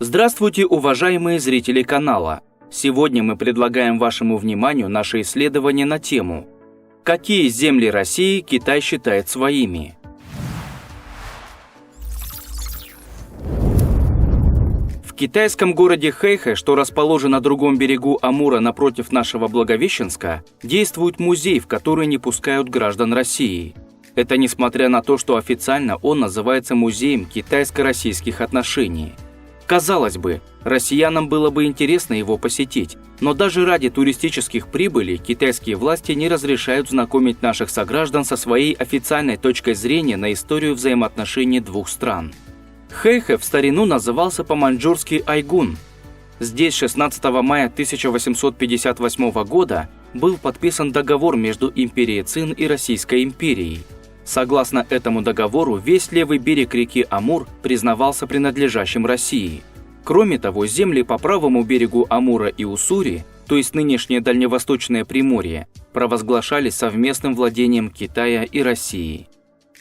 Здравствуйте, уважаемые зрители канала! Сегодня мы предлагаем вашему вниманию наше исследование на тему «Какие земли России Китай считает своими?». В китайском городе Хэйхэ, что расположен на другом берегу Амура напротив нашего Благовещенска, действует музей, в который не пускают граждан России. Это несмотря на то, что официально он называется Музеем китайско-российских отношений. Казалось бы, россиянам было бы интересно его посетить, но даже ради туристических прибылей китайские власти не разрешают знакомить наших сограждан со своей официальной точкой зрения на историю взаимоотношений двух стран. Хэйхэ в старину назывался по-маньчжурски Айгун. Здесь 16 мая 1858 года был подписан договор между империей Цин и Российской империей. Согласно этому договору, весь левый берег реки Амур признавался принадлежащим России. Кроме того, земли по правому берегу Амура и Уссури, то есть нынешнее Дальневосточное Приморье, провозглашались совместным владением Китая и России.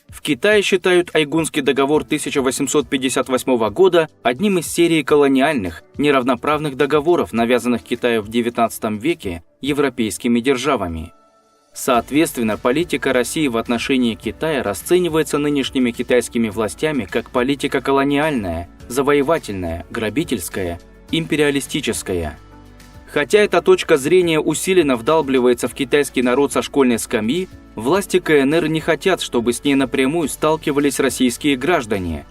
В Китае считают Айгунский договор 1858 года одним из серии колониальных, неравноправных договоров, навязанных Китаю в XIX веке европейскими державами. Соответственно, политика России в отношении Китая расценивается нынешними китайскими властями как политика колониальная, завоевательная, грабительская, империалистическая. Хотя эта точка зрения усиленно вдалбливается в китайский народ со школьной скамьи, власти КНР не хотят, чтобы с ней напрямую сталкивались российские граждане,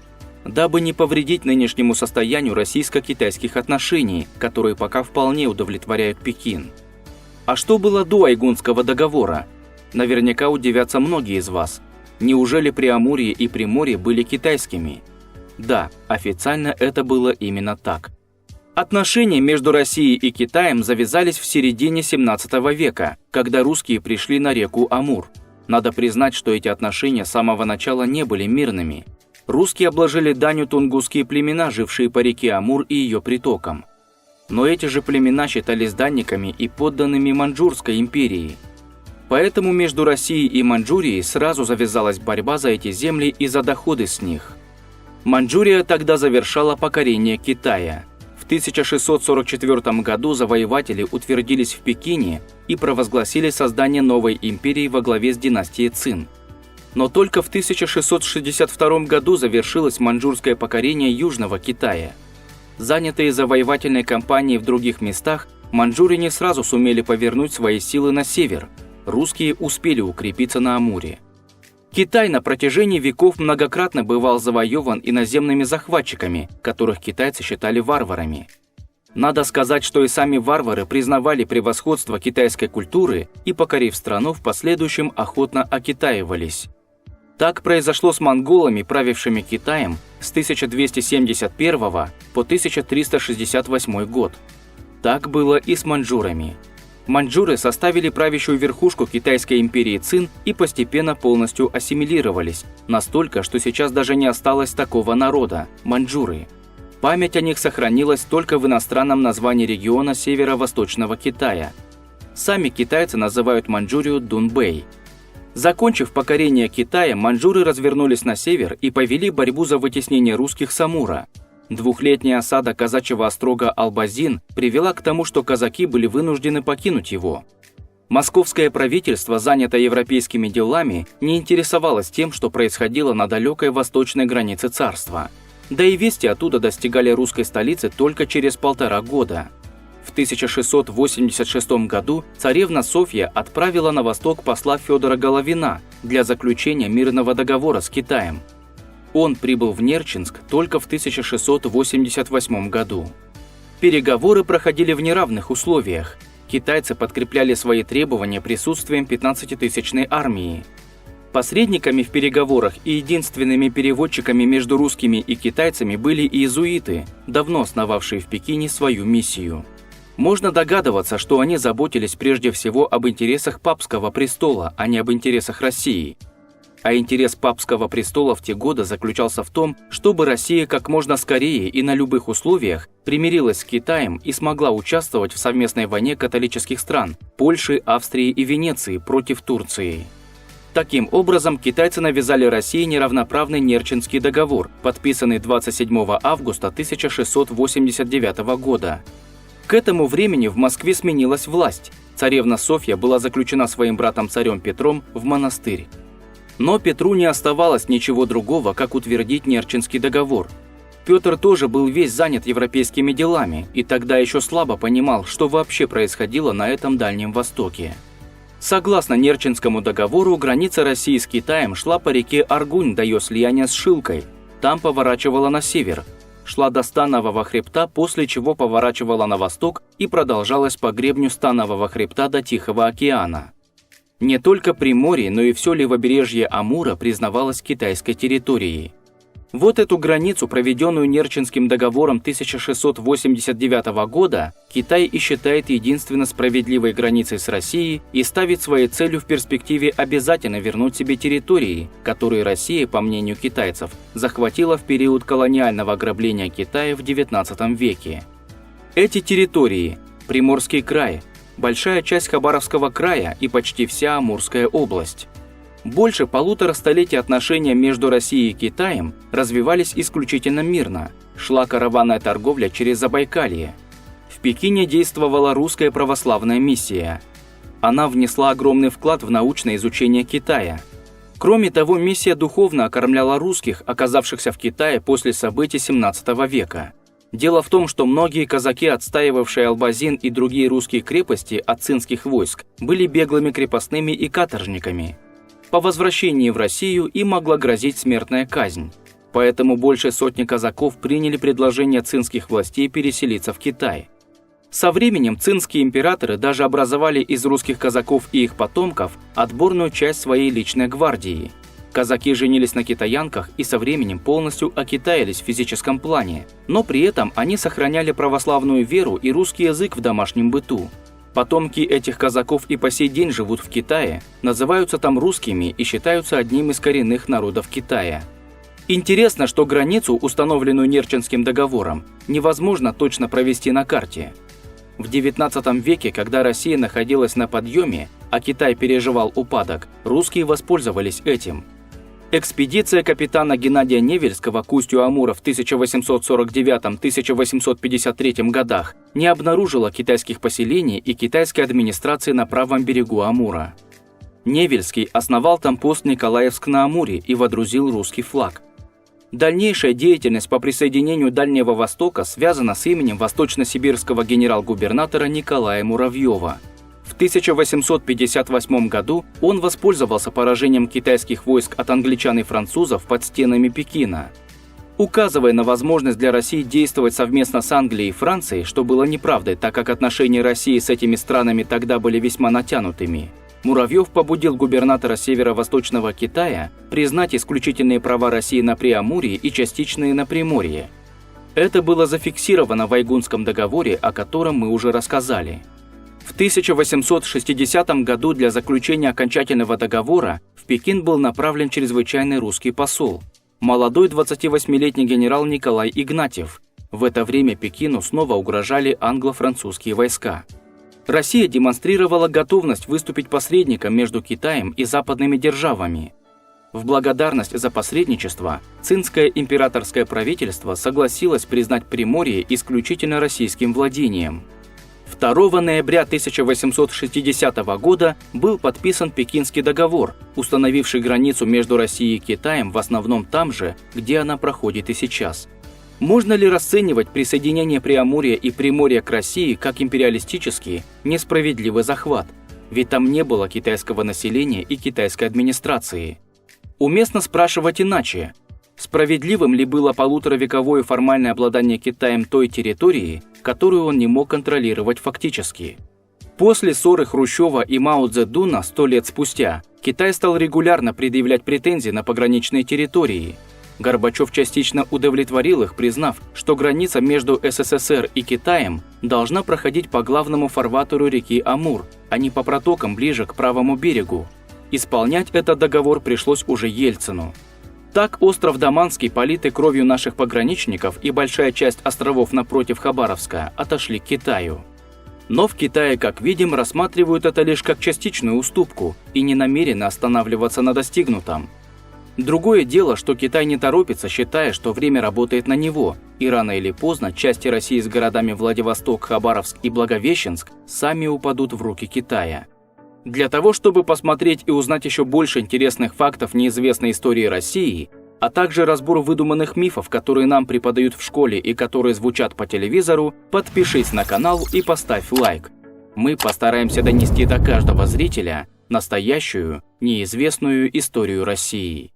дабы не повредить нынешнему состоянию российско-китайских отношений, которые пока вполне удовлетворяют Пекин. А что было до Айгунского договора? Наверняка удивятся многие из вас. Неужели Преамурье и Приморье были китайскими? Да, официально это было именно так. Отношения между Россией и Китаем завязались в середине 17 века, когда русские пришли на реку Амур. Надо признать, что эти отношения с самого начала не были мирными. Русские обложили данью тунгусские племена, жившие по реке Амур и ее притокам. Но эти же племена считались данниками и подданными Маньчжурской империи. Поэтому между Россией и Маньчжурией сразу завязалась борьба за эти земли и за доходы с них. Маньчжурия тогда завершала покорение Китая. В 1644 году завоеватели утвердились в Пекине и провозгласили создание новой империи во главе с династией Цин. Но только в 1662 году завершилось маньчжурское покорение Южного Китая. Занятые завоевательной кампанией в других местах, маньчжуры не сразу сумели повернуть свои силы на север. Русские успели укрепиться на Амуре. Китай на протяжении веков многократно бывал завоеван иноземными захватчиками, которых китайцы считали варварами. Надо сказать, что и сами варвары признавали превосходство китайской культуры и, покорив страну, в последующем охотно окитаивались. Так произошло с монголами, правившими Китаем с 1271 по 1368 год. Так было и с маньчжурами. Маньчжуры составили правящую верхушку китайской империи Цин и постепенно полностью ассимилировались, настолько, что сейчас даже не осталось такого народа – маньчжуры. Память о них сохранилась только в иностранном названии региона северо-восточного Китая. Сами китайцы называют Маньчжурию Дунбэй. Закончив покорение Китая, маньчжуры развернулись на север и повели борьбу за вытеснение русских с Амура. Двухлетняя осада казачьего острога Албазин привела к тому, что казаки были вынуждены покинуть его. Московское правительство, занятое европейскими делами, не интересовалось тем, что происходило на далекой восточной границе царства. Да и вести оттуда достигали русской столицы только через 1,5 года. В 1686 году царевна Софья отправила на восток посла Федора Головина для заключения мирного договора с Китаем. Он прибыл в Нерчинск только в 1688 году. Переговоры проходили в неравных условиях. Китайцы подкрепляли свои требования присутствием 15-тысячной армии. Посредниками в переговорах и единственными переводчиками между русскими и китайцами были иезуиты, давно основавшие в Пекине свою миссию. Можно догадываться, что они заботились прежде всего об интересах папского престола, а не об интересах России. А интерес папского престола в те годы заключался в том, чтобы Россия как можно скорее и на любых условиях примирилась с Китаем и смогла участвовать в совместной войне католических стран – Польши, Австрии и Венеции против Турции. Таким образом, китайцы навязали России неравноправный Нерчинский договор, подписанный 27 августа 1689 года. К этому времени в Москве сменилась власть. Царевна Софья была заключена своим братом царем Петром в монастырь. Но Петру не оставалось ничего другого, как утвердить Нерчинский договор. Петр тоже был весь занят европейскими делами и тогда еще слабо понимал, что вообще происходило на этом Дальнем Востоке. Согласно Нерчинскому договору, граница России с Китаем шла по реке Аргунь до ее слияния с Шилкой, там поворачивала на север, шла до Станового хребта, после чего поворачивала на восток и продолжалась по гребню Станового хребта до Тихого океана. Не только Приморье, но и все левобережье Амура признавалось китайской территорией. Вот эту границу, проведенную Нерчинским договором 1689 года, Китай и считает единственно справедливой границей с Россией и ставит своей целью в перспективе обязательно вернуть себе территории, которые Россия, по мнению китайцев, захватила в период колониального ограбления Китая в XIX веке. Эти территории – Приморский край, большая часть Хабаровского края и почти вся Амурская область. Больше 1,5 столетия отношения между Россией и Китаем развивались исключительно мирно, шла караванная торговля через Забайкалье. В Пекине действовала русская православная миссия. Она внесла огромный вклад в научное изучение Китая. Кроме того, миссия духовно окормляла русских, оказавшихся в Китае после событий XVII века. Дело в том, что многие казаки, отстаивавшие Албазин и другие русские крепости от цинских войск, были беглыми крепостными и каторжниками. По возвращении в Россию им могла грозить смертная казнь. Поэтому больше сотни казаков приняли предложение цинских властей переселиться в Китай. Со временем цинские императоры даже образовали из русских казаков и их потомков отборную часть своей личной гвардии. Казаки женились на китаянках и со временем полностью окитаились в физическом плане, но при этом они сохраняли православную веру и русский язык в домашнем быту. Потомки этих казаков и по сей день живут в Китае, называются там русскими и считаются одним из коренных народов Китая. Интересно, что границу, установленную Нерчинским договором, невозможно точно провести на карте. В XIX веке, когда Россия находилась на подъеме, а Китай переживал упадок, русские воспользовались этим. Экспедиция капитана Геннадия Невельского к устью Амура в 1849-1853 годах не обнаружила китайских поселений и китайской администрации на правом берегу Амура. Невельский основал там пост Николаевск на Амуре и водрузил русский флаг. Дальнейшая деятельность по присоединению Дальнего Востока связана с именем восточно-сибирского генерал-губернатора Николая Муравьева. В 1858 году он воспользовался поражением китайских войск от англичан и французов под стенами Пекина. Указывая на возможность для России действовать совместно с Англией и Францией, что было неправдой, так как отношения России с этими странами тогда были весьма натянутыми, Муравьев побудил губернатора северо-восточного Китая признать исключительные права России на Преамурье и частичные на Приморье. Это было зафиксировано в Айгунском договоре, о котором мы уже рассказали. В 1860 году для заключения окончательного договора в Пекин был направлен чрезвычайный русский посол, молодой 28-летний генерал Николай Игнатьев. В это время Пекину снова угрожали англо-французские войска. Россия демонстрировала готовность выступить посредником между Китаем и западными державами. В благодарность за посредничество цинское императорское правительство согласилось признать Приморье исключительно российским владением. 2 ноября 1860 года был подписан Пекинский договор, установивший границу между Россией и Китаем в основном там же, где она проходит и сейчас. Можно ли расценивать присоединение Преамурья и Приморья к России как империалистический, несправедливый захват? Ведь там не было китайского населения и китайской администрации. Уместно спрашивать иначе. Справедливым ли было 1,5-вековое формальное обладание Китаем той территории, которую он не мог контролировать фактически? После ссоры Хрущева и Мао Цзэдуна 100 лет спустя Китай стал регулярно предъявлять претензии на пограничные территории. Горбачев частично удовлетворил их, признав, что граница между СССР и Китаем должна проходить по главному фарватеру реки Амур, а не по протокам ближе к правому берегу. Исполнять этот договор пришлось уже Ельцину. Так остров Даманский, политый кровью наших пограничников, и большая часть островов напротив Хабаровска отошли к Китаю. Но в Китае, как видим, рассматривают это лишь как частичную уступку и не намерены останавливаться на достигнутом. Другое дело, что Китай не торопится, считая, что время работает на него, и рано или поздно части России с городами Владивосток, Хабаровск и Благовещенск сами упадут в руки Китая. Для того, чтобы посмотреть и узнать еще больше интересных фактов неизвестной истории России, а также разбор выдуманных мифов, которые нам преподают в школе и которые звучат по телевизору, подпишись на канал и поставь лайк. Мы постараемся донести до каждого зрителя настоящую, неизвестную историю России.